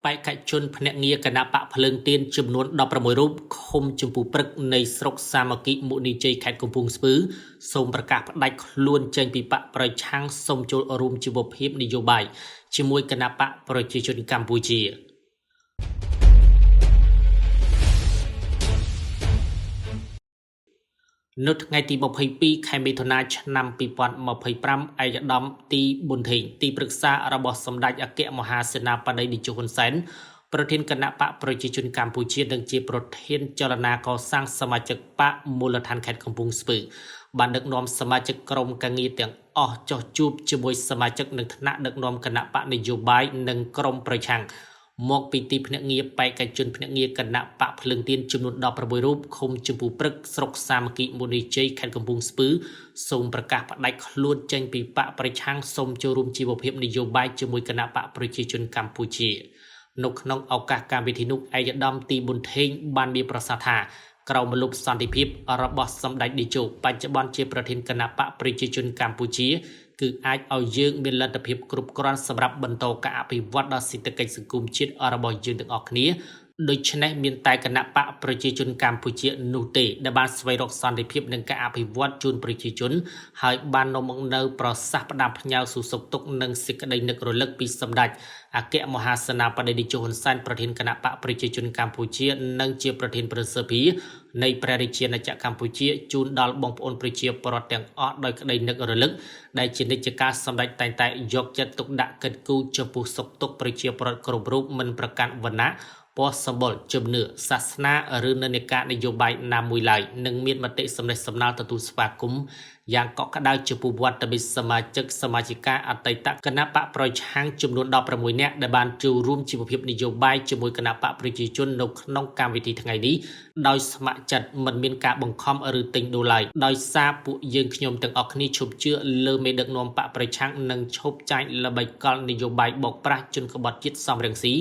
បេក្ខជនភ្នាក់ងារគណៈបកភ្លើងទៀនចំនួន16រូបឃុំចម្ពោះព្រឹកនៃស្រុកសាមគ្គីមុនីជ័យខេត្តកំពង់ស្ពឺសូមប្រកាសផ្ដាច់ខ្លួនចេញពីបកប្រឆាំងសូមចូលរួមជីវភាពនយោបាយជាមួយគណៈបកប្រជាជនកម្ពុជានៅថ្ងៃទី22ខែមិថុនាឆ្នាំ2025ឯកឧត្តមទីប៊ុនធេងទីប្រឹក្សារបស់សម្ដេចអគ្គមហាសេនាបតីតេជោហ៊ុនសែនប្រធានគណៈបកប្រជាជនកម្ពុជានិងជាប្រធានចលនាកសាងសមាជិកបកមូលដ្ឋានខេត្តកំពង់ស្ពឺបានដឹកនាំសមាជិកក្រុមការងារទាំងអស់ចុះជួបជាមួយសមាជិកនិងថ្នាក់ដឹកនាំគណៈបកនយោបាយនិងក្រុមប្រឆាំងមកពីទីភ្នាក់ងារបេក្ខជនភ្នាក់ងារគណៈបកភ្លើងទៀនចំនួន16រូបឃុំចម្ពោះព្រឹកស្រុកសាមគ្គីមុនីជ័យខេត្តកំពង់ស្ពឺសូមប្រកាសផ្ដាច់ខ្លួនចេញពីបកប្រឆាំងសូមចូលរួមជីវភាពនយោបាយជាមួយគណៈបកប្រជាជនកម្ពុជានៅក្នុងឱកាសកម្មវិធីនោះឯកឧត្តមទីប៊ុនធេងបានមានប្រសាសន៍ថាក្រមលុបសន្តិភាពរបស់សម្ដេចតេជោបច្ចុប្បន្នជាប្រធានគណៈបកប្រជាជនកម្ពុជាគឺអាចឲ្យយើងមានលទ្ធភាពគ្រប់គ្រាន់សម្រាប់បន្តការអភិវឌ្ឍដល់សេដ្ឋកិច្ចសង្គមជាតិរបស់យើងទាំងអស់គ្នាដូច្នេះមានតែគណៈបកប្រជាជនកម្ពុជានោះទេដែលបានស្វែងរកសន្តិភាពនិងការអភិវឌ្ឍជូនប្រជាជនហើយបាននាំមកនូវប្រសាសន៍ផ្ដាំផ្ញើសុខទុក្ខនិងសេចក្តីនឹករលឹកពីសម្ដេចអគ្គមហាសេនាបតីតេជោហ៊ុនសែនប្រធានគណៈបកប្រជាជនកម្ពុជានិងជាប្រធានប្រសិទ្ធិនៃព្រះរាជាណាចក្រកម្ពុជាជូនដល់បងប្អូនប្រជាពលរដ្ឋទាំងអស់ដោយក្តីនឹករលឹកដែលជានិច្ចកាលសម្ដេចតែងតែយកចិត្តទុកដាក់កិត្តគូចំពោះសុខទុក្ខប្រជាពលរដ្ឋគ្រប់រូបមិនប្រកាន់វណ្ណៈពណ៌សម្បុរជំនឿសាសនាឬនិន្នាការនយោបាយណាមួយឡើយនិងមានមតិសម្លេងសម្ដាល់ទទួលស្វាគមន៍យ៉ាងកក់ក្ដៅចំពោះវត្តមានសមាជិកសមាជិកាអតីតគណៈបកប្រឆាំងចំនួន16នាក់ដែលបានចូលរួមជីវភាពនយោបាយជាមួយគណៈបកប្រជាជននៅក្នុងកម្មវិធីថ្ងៃនេះដោយស្ម័គ្រចិត្តមិនមានការបង្ខំឬទិញដូរឡើយដោយសារពួកយើងខ្ញុំទាំងអស់គ្នាឈប់ជឿលើមេដឹកនាំបកប្រឆាំងនិងឈប់ចាញ់ល្បិចកលនយោបាយបោកប្រាស់ជនក្បត់ជាតិសំរងស៊ី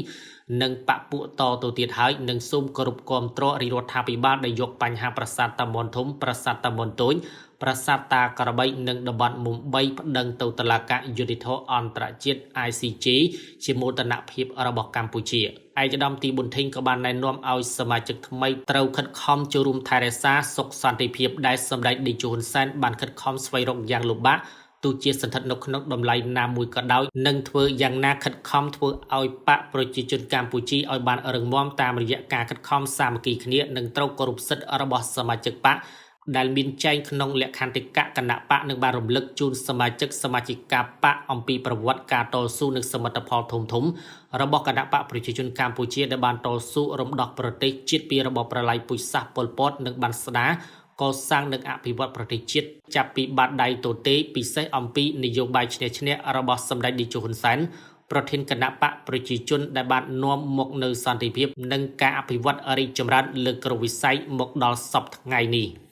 និងបពពួកតទៅទៀតហើយនឹងសូមគោរពគាំទ្ររាជរដ្ឋាភិបាលដែលយកបញ្ហាប្រាសាទតាមុនធំប្រាសាទតាមុនតូចប្រាសាទតាក្របីនិងតំបន់មុំ3ប្តឹងទៅតុលាការយុតិធធអន្តរជាតិ ICJ ជាមោទនភាពរបស់កម្ពុជាឯកឧត្តមទីប៊ុនធេងក៏បានណែនាំឲ្យសមាជិកថ្មីត្រូវខិតខំចូលរួមថែរក្សាសុខសន្តិភាពដែលសម្ដេចតេជោហ៊ុនសែនបានខិតខំស្វែងរកយ៉ាងលំបាកទោះជាស្ថិតនៅក្នុងតម្លៃណាមួយក៏ដោយនឹងធ្វើយ៉ាងណាខិតខំធ្វើឲ្យបកប្រជាជនកម្ពុជាឲ្យបានរឹងមាំតាមរយៈការខិតខំសាមគ្គីគ្នានិងត្រូវគោរពសិទ្ធិរបស់សមាជិកបកដែលមានចែងក្នុងលក្ខន្តិកៈគណៈបកនឹងបានរំលឹកជូនសមាជិកសមាជិកាបកអំពីប្រវត្តិការតស៊ូនិងសមិទ្ធផលធំៗរបស់គណៈបកប្រជាជនកម្ពុជាដែលបានតស៊ូរំដោះប្រទេសជាតិពីរបបប្រល័យពូជសាសន៍ប៉ុលពតនិងបានស្ដារកសាងនិងអភិវឌ្ឍប្រទេសជាតិចាប់ពីបាតដៃទទេពិសេសអំពីនយោបាយឈ្នះឈ្នះរបស់សម្ដេចតេជោហ៊ុនសែនប្រធានគណៈបកប្រជាជនដែលបាននាំមកនូវសន្តិភាពនិងការអភិវឌ្ឍរីកចម្រើនលើគ្រប់វិស័យមកដល់សព្វថ្ងៃនេះ